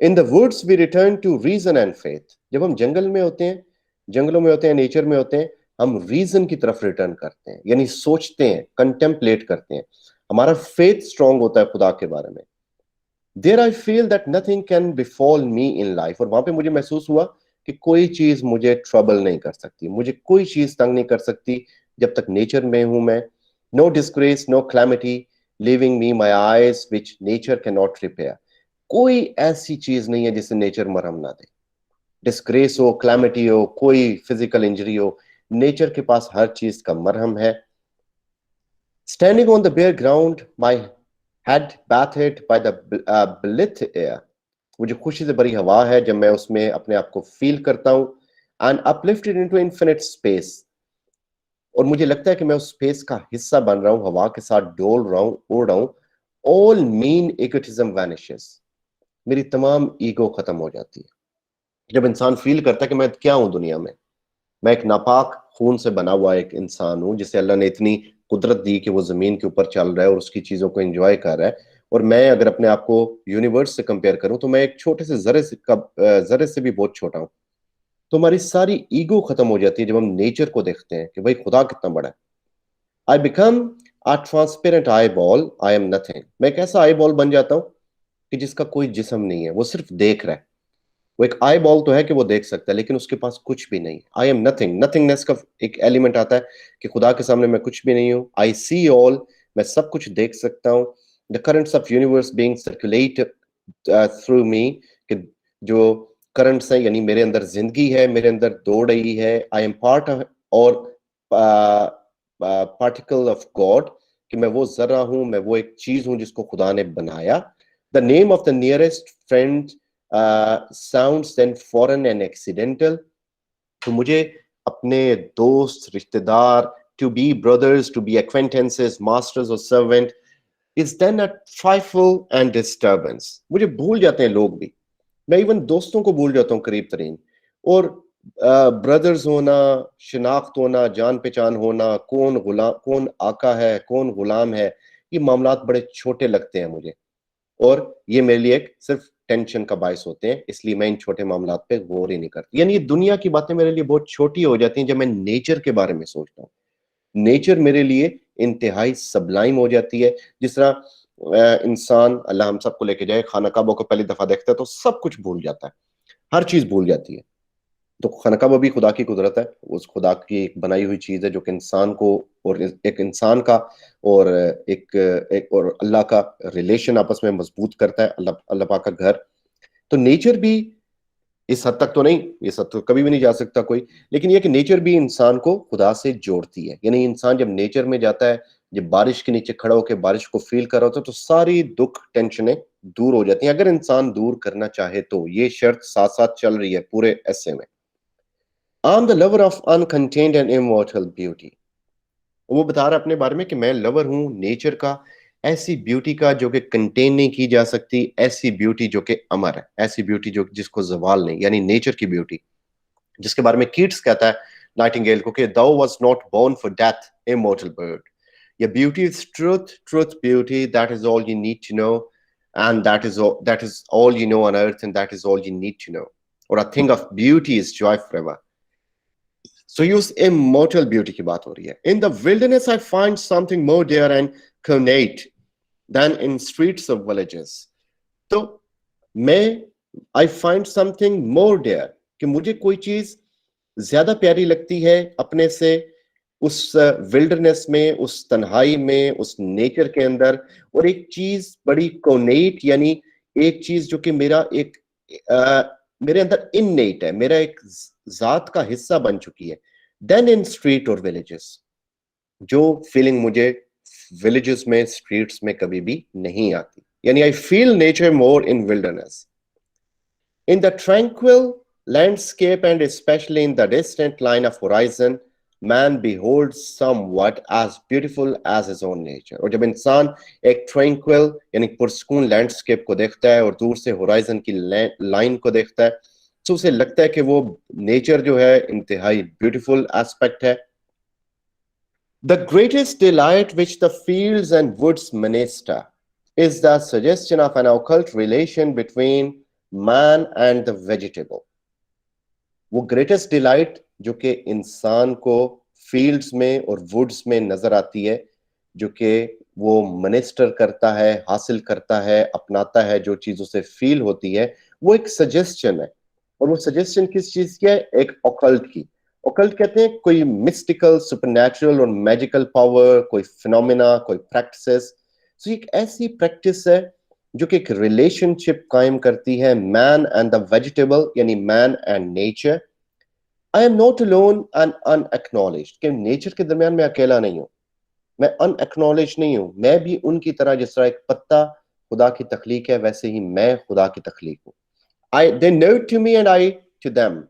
In the woods we return to reason and faith. जब हम जंगल में होते हैं, जंगलों में होते हैं, नेचर में होते हैं, हम रीजन की तरफ रिटर्न करते हैं, यानी सोचते हैं, कंटेम्पलेट करते हैं। हमारा फेथ स्ट्रांग होता है खुदा के बारे में। There I feel that nothing can befall me in life. और वहां पे मुझे महसूस हुआ कि कोई चीज मुझे ट्रबल नहीं कर सकती, मुझे कोई चीज तंग नहीं कर सकती जब तक नेचर में हूं मैं। No disgrace, no calamity living me my eyes which nature can not repair. कोई ऐसी चीज नहीं है जिसे नेचर मरहम ना दे। डिस्ग्रेस हो, क्लैमिटी हो, कोई फिजिकल इंजरी हो, नेचर के पास हर चीज का मरहम है। Standing on the bare ground, my head bathed by the blithe air। वो जो खुशी से भरी हवा है, जब मैं उसमें अपने आप को फील करता हूं, and uplifted into infinite space। और मुझे लगता है कि मैं उस स्पेस का हिस्सा बन रहा हूं, हवा के साथ डोल रहा हूं, उड़ रहा हूं। All mean egotism vanishes। मेरी तमाम ईगो खत्म हो जाती है जब इंसान फील करता है कि मैं क्या हूं दुनिया में। मैं एक नापाक खून से बना हुआ एक इंसान हूं, जिसे अल्लाह ने इतनी कुदरत दी कि वो जमीन के ऊपर चल रहा है और उसकी चीजों को एंजॉय कर रहा है। और मैं अगर अपने आप को यूनिवर्स से कंपेयर करूं तो मैं एक छोटे से जर्रे से भी बहुत छोटा हूं। तो हमारी सारी ईगो खत्म हो जाती है जब हम नेचर को देखते हैं कि भाई खुदा कितना बड़ा है। I become a transparent eye ball, I am nothing. मैं एक ऐसा आई बॉल बन जाता हूं कि जिसका कोई जिस्म नहीं है, वो सिर्फ देख रहा है। वो एक आई बॉल तो है कि वो देख सकता है, लेकिन उसके पास कुछ भी नहीं। आई एम नथिंग, नथिंगनेस का एक एलिमेंट आता है कि खुदा के सामने मैं कुछ भी नहीं हूं। आई सी ऑल, मैं सब कुछ देख सकता हूं। The currents of universe being circulate through me, कि जो करंट्स है यानी मेरे अंदर जिंदगी है, मेरे अंदर दौड़ रही है। आई एम पार्ट ऑफ और पार्टिकल ऑफ गॉड, कि मैं वो जर्रा हूं, मैं वो एक चीज हूं जिसको खुदा ने बनाया। The name of the nearest friend sounds then foreign and accidental. तो मुझे अपने दोस्त, रिश्तेदार, to be brothers, to be acquaintances, masters or servant is then a trifle and disturbance. मुझे भूल जाते हैं लोग भी, मैं इवन दोस्तों को भूल जाता हूँ करीब तरीन। और ब्रदर्स होना, शिनाख्त होना, जान पहचान होना, कौन गुलाम, कौन आका है, कौन गुलाम है, ये मामलात बड़े छोटे लगते हैं मुझे। और ये मेरे लिए एक सिर्फ टेंशन का बायस होते हैं, इसलिए मैं इन छोटे मामलात पे गौर ही नहीं करती। यानी ये दुनिया की बातें मेरे लिए बहुत छोटी हो जाती हैं जब मैं नेचर के बारे में सोचता हूँ। नेचर मेरे लिए इंतहाई सबलाइम हो जाती है। जिस तरह इंसान, अल्लाह हम सबको लेके जाए, खाना काबा को पहली दफा देखता है तो सब कुछ भूल जाता है, हर चीज भूल जाती है। तो खाना काबा भी खुदा की कुदरत है, उस खुदा की एक बनाई हुई चीज है जो कि इंसान को और एक इंसान का और एक और अल्लाह का रिलेशन आपस में मजबूत करता है, अल्लाह अल्लाह पाक का घर। तो नेचर भी इस हद तक तो नहीं, इस हद तक कभी भी नहीं जा सकता कोई, लेकिन ये कि नेचर भी इंसान को खुदा से जोड़ती है। यानी इंसान जब नेचर में जाता है, जब बारिश के नीचे खड़ा होकर बारिश को फील कर रहा होता है, तो सारी दुख टेंशनें दूर हो जाती हैं, अगर इंसान दूर करना चाहे तो। ये शर्त साथ साथ चल रही है पूरे ऐसे में। I am the lover of uncontained and immortal beauty. वो बता रहा है अपने बारे में कि मैं लवर हूँ नेचर का, ऐसी ब्यूटी का जो कि कंटेन नहीं की जा सकती, ऐसी ब्यूटी जो कि अमर है, ऐसी ब्यूटी जो जिसको ज़वाल नहीं, यानी नेचर की ब्यूटी, जिसके बारे में कीट्स कहता है नाइटिंगेल को कि thou was not born for death, immortal bird. Your beauty is truth, truth, beauty. That is all you need to know, and that is all you know on earth, and that is all you need to know. Or a thing of beauty is joy forever. So ये उस immortal beauty की बात हो रही है. In the wilderness, I find something more dear and connate than in streets of villages. तो मैं I find something more dear, कि मुझे कोई चीज ज्यादा प्यारी लगती है अपने से उस विल्डरनेस में, उस तन्हाई में, उस नेचर के अंदर। और एक चीज बड़ी कोनेट, यानी एक चीज जो कि मेरा एक मेरे अंदर इननेट है, मेरा एक जात का हिस्सा बन चुकी है, देन इन स्ट्रीट और विलेजेस, जो फीलिंग मुझे विलेजेस में, स्ट्रीट्स में कभी भी नहीं आती। यानी I feel nature more in wilderness, in the tranquil landscape, and especially in the distant line of horizon, man beholds somewhat as beautiful as his own nature. और जब इंसान एक tranquil यानी पुरस्कून लैंडस्केप को देखता है और दूर से होराइजन की लाइन को देखता है, तो उसे लगता है कि वो नेचर जो है इंतहाई ब्यूटीफुल एस्पेक्ट है। The greatest delight which the fields and woods minister is the suggestion of an occult relation between man and the vegetable. वो ग्रेटेस्ट डिलाइट जो कि इंसान को फील्ड्स में और वुड्स में नजर आती है, जो कि वो मिनिस्टर करता है, हासिल करता है, अपनाता है, जो चीज उसे फील होती है, वो एक सजेशन है। और वो सजेशन किस चीज की है? एक ऑकल्ट की। ऑकल्ट कहते हैं कोई मिस्टिकल, सुपरनैचुरल और मैजिकल पावर, कोई फिनोमेना, कोई प्रैक्टिसेस। तो एक ऐसी प्रैक्टिस है जो कि एक रिलेशनशिप कायम करती है मैन एंड द वेजिटेबल, यानी man and nature. I am not alone and unacknowledged, कि नेचर के दरमियान मैं अकेला नहीं हूं, मैं अनएक्नॉलेज नहीं हूं। मैं भी उनकी तरह, जिस तरह एक पत्ता खुदा की तख्लीक है, वैसे ही मैं खुदा की तख्लीक हूं। I they nod to me and I to them.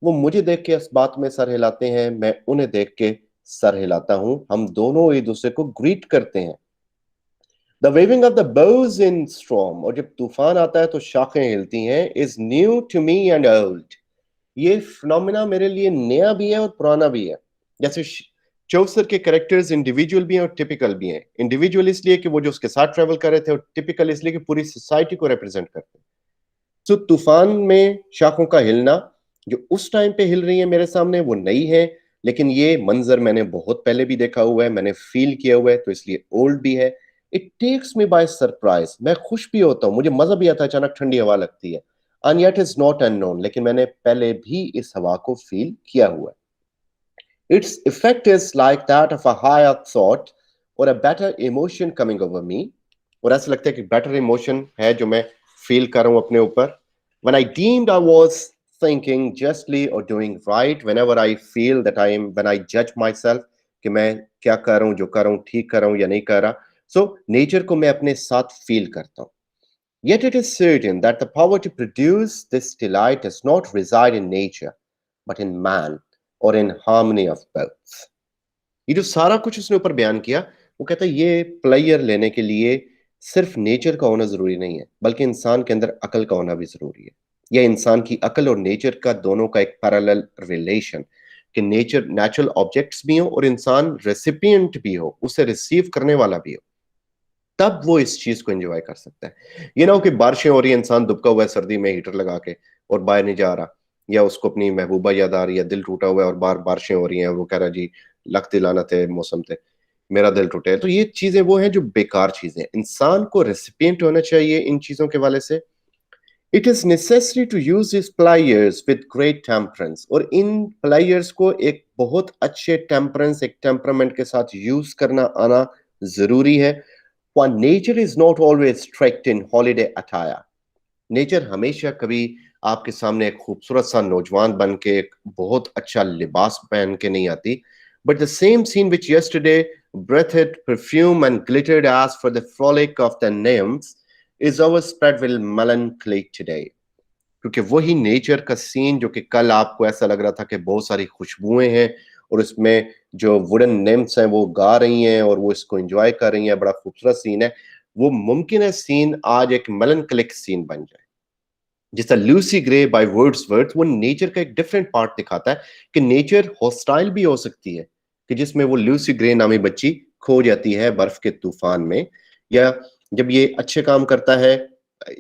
वो मुझे देख के इस बात में सर हिलाते हैं, मैं उन्हें देख के सर हिलाता हूं। हम दोनों एक दूसरे को ग्रीट करते हैं। The waving of the bows in storm, और जब तूफान आता है तो शाखें हिलती हैं, is new to me and old. ये फिनोमेना मेरे लिए नया भी है और पुराना भी है। जैसे चौसर के कैरेक्टर्स इंडिविजुअल भी हैं और टिपिकल भी हैं। इंडिविजुअल इसलिए कि वो जो उसके साथ ट्रेवल कर रहे थे, और टिपिकल इसलिए कि पूरी सोसाइटी को रिप्रेजेंट करते हैं। तो तूफान में शाखों का हिलना जो उस टाइम पे हिल रही है मेरे सामने, वो नई है, लेकिन ये मंजर मैंने बहुत पहले भी देखा हुआ है, मैंने फील किया हुआ है, तो इसलिए ओल्ड भी है। It takes me by surprise, मैं खुश भी होता हूँ, मुझे मजा भी आता है, अचानक ठंडी हवा लगती है। And yet is not unknown, लेकिन मैंने पहले भी इस हवा को फील किया हुआ है। Its effect is like that of a higher thought or a better emotion coming over me. और ऐसा लगता है कि बेटर इमोशन है जो मैं फील कर रहा हूं अपने ऊपर। When I deemed I was thinking justly or doing right, whenever I feel that when I judge myself कि मैं क्या कर रहा हूँ, जो कर रहा हूँ ठीक कर रहा हूँ या नहीं कर रहा, so नेचर को मैं अपने साथ फील करता हूँ। Yet it is certain that the power to produce this delight does not reside in nature, but in man, or in harmony of both. ये जो सारा कुछ उसने ऊपर बयान किया, वो कहता है ये प्लेयर लेने के लिए सिर्फ नेचर का होना जरूरी नहीं है, बल्कि इंसान के अंदर अकल का होना भी जरूरी है। या इंसान की अकल और नेचर का दोनों का एक पैरेलल रिलेशन, कि नेचर नेचुरल ऑब्जेक्ट्स भी हो और इंसान रेसिपिएंट भी हो, उसे रिसीव करने वाला भी हो, तब वो इस चीज को एंजॉय कर सकता है। ये ना हो कि बारिशें हो रही है, इंसान दुबका हुआ है सर्दी में हीटर लगा के और बाहर नहीं जा रहा, या उसको अपनी महबूबा याद आ रही है, दिल टूटा हुआ है और बाहर बारिशें हो रही हैं, वो कह रहा है जी लख दिलाना थे मौसम थे, मेरा दिल टूटे। तो ये चीजें वो हैं जो बेकार चीजें। इंसान को रेसिपिएंट होना चाहिए इन चीजों के वाले से। It is necessary to use this pliers with great temperance, और इन प्लायर्स को एक बहुत अच्छे टेम्परेंस, एक टेम्परामेंट के साथ यूज करना आना जरूरी है। For nature is not always strict in holiday attire. Nature हमेशा कभी आपके सामने एक खूबसूरत सा नौजवान बन के, एक बहुत अच्छा लिबास पहन के नहीं आती। But the same scene which yesterday breathed perfume and glittered as for the frolic of the nymphs is overspread with melancholy today. क्योंकि वही नेचर का सीन जो कि कल आपको ऐसा लग रहा था कि बहुत सारी खुशबुएं हैं और इसमें जो वुडन निम्फ्स हैं वो गा रही हैं और वो इसको एंजॉय कर रही हैं, बड़ा खूबसूरत सीन है। वो मुमकिन है सीन आज एक मेलनकलिक सीन बन जाए। जिस तरह लूसी ग्रे बाय वर्ड्सवर्थ वो नेचर का एक डिफरेंट पार्ट दिखाता है कि नेचर हॉस्टाइल भी हो सकती है, कि जिसमें वो लूसी ग्रे नामी बच्ची खो जाती है बर्फ के तूफान में, या जब ये अच्छे काम करता है,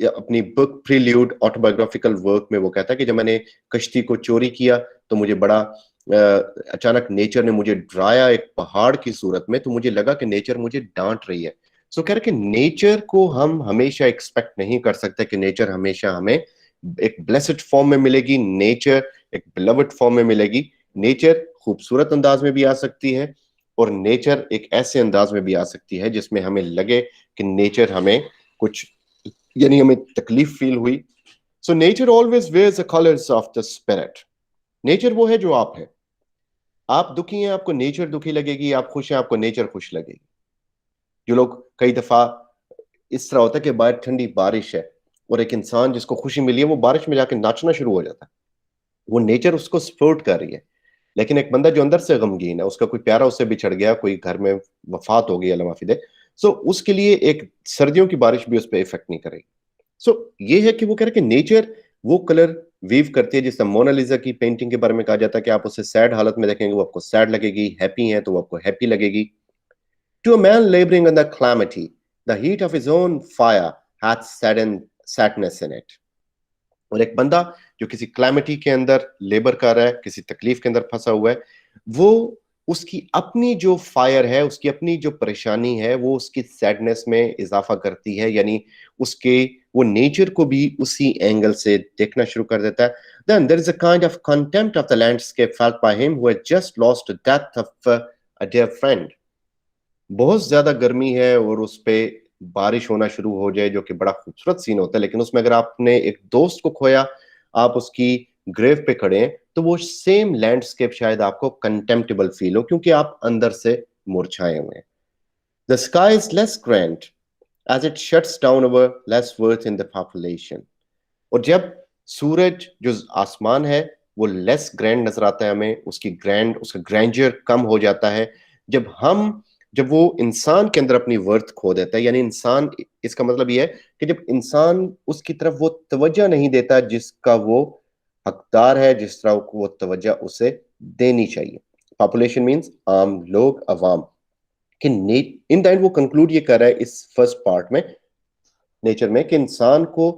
या अपनी बुक प्रील्यूड ऑटोबायोग्राफिकल वर्क में वो कहता है कि जब मैंने कश्ती को चोरी किया तो मुझे बड़ा अचानक नेचर ने मुझे डराया एक पहाड़ की सूरत में, तो मुझे लगा कि नेचर मुझे डांट रही है। सो कह रहे कि नेचर को हम हमेशा एक्सपेक्ट नहीं कर सकते कि नेचर हमेशा हमें एक ब्लेस्ड फॉर्म में मिलेगी, नेचर एक बिलवड फॉर्म में मिलेगी। नेचर खूबसूरत अंदाज में भी आ सकती है और नेचर एक ऐसे अंदाज में भी आ सकती है जिसमें हमें लगे कि नेचर हमें कुछ, यानी हमें तकलीफ फील हुई। So nature always wears the colours of the spirit. Nature वो है जो आप है। आप दुखी हैं, आपको नेचर दुखी लगेगी, आप खुश हैं, आपको नेचर खुश लगेगी। जो लोग कई दफा इस तरह होता है कि बाहर ठंडी बारिश है और एक इंसान जिसको खुशी मिली है वो बारिश में जाके नाचना शुरू हो जाता है, वो नेचर उसको सपोर्ट कर रही है। लेकिन एक बंदा जो अंदर से गमगीन है, उसका कोई प्यारा उससे बिछड़ गया, कोई घर में वफात हो गई, अल्लाह माफी दे, सो उसके लिए एक सर्दियों की बारिश भी उस पर इफेक्ट नहीं करेगी। सो ये है कि वो कह रहे कि नेचर वो कलर वीव करती है। जिस मोनालिसा की पेंटिंग के बारे में कहा जाता है कि आप उसे सैड हालत में देखेंगे वो आपको सैड लगेगी, हैप्पी है तो वो आपको हैप्पी लगेगी। To a man laboring under calamity, the heat of his own fire hath sadness in it. और एक बंदा जो किसी क्लैमिटी के अंदर लेबर कर रहा है, किसी तकलीफ के अंदर फंसा हुआ है, वो उसकी अपनी जो फायर है, उसकी अपनी जो परेशानी है, वो उसकी सैडनेस में इजाफा करती है, यानी उसके वो नेचर को भी उसी एंगल से देखना शुरू कर देता है। Then there is a kind of contempt of the landscape felt by him who had just lost the death of a dear friend. बहुत ज्यादा गर्मी है और उस पे बारिश होना शुरू हो जाए, जो कि बड़ा खूबसूरत सीन होता है, लेकिन उसमें अगर आपने एक दोस्त को खोया, आप उसकी ग्रेव पे खड़े हैं, तो वो सेम लैंडस्केप शायद आपको कंटेम्प्टेबल फील हो, क्योंकि आप अंदर से मुरझाए हुए हैं। The sky is less grand as it shuts down our less worth in the population. और जब सूरज जो आसमान है वो लेस ग्रैंड नजर आता है हमें, उसका ग्रैंडर कम हो जाता है जब वो इंसान के अंदर अपनी वर्थ खो देता है, यानी इंसान, इसका मतलब ये है कि जब इंसान उसकी तरफ वो तवज्जो नहीं देता जिसका वो हकदार है, जिस तरह वो तवज्जो उसे देनी चाहिए। पॉपुलेशन मीन्स आम लोग, अवाम। कि इन द एंड वो कंक्लूड ये कर रहा है इस फर्स्ट पार्ट में नेचर में, कि इंसान को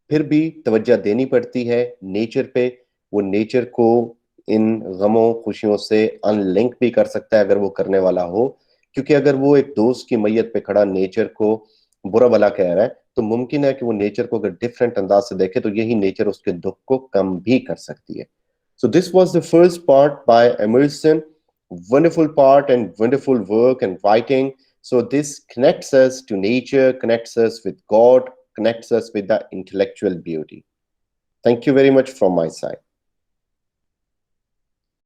फिर भी तवज्जो देनी पड़ती है नेचर पे। वो नेचर को इन गमों खुशियों से अनलिंक भी कर सकता है अगर वो करने वाला हो, क्योंकि अगर वो एक दोस्त की मैयत पे खड़ा नेचर को बुरा भला कह रहा है, तो मुमकिन है कि वो नेचर को अगर डिफरेंट अंदाज से देखे तो यही नेचर उसके दुख को कम भी कर सकती है। So this was the first part by Emerson. Wonderful part and wonderful work and writing. So this connects us to nature, connects us with God, connects us with the intellectual beauty. Thank you very much from my side.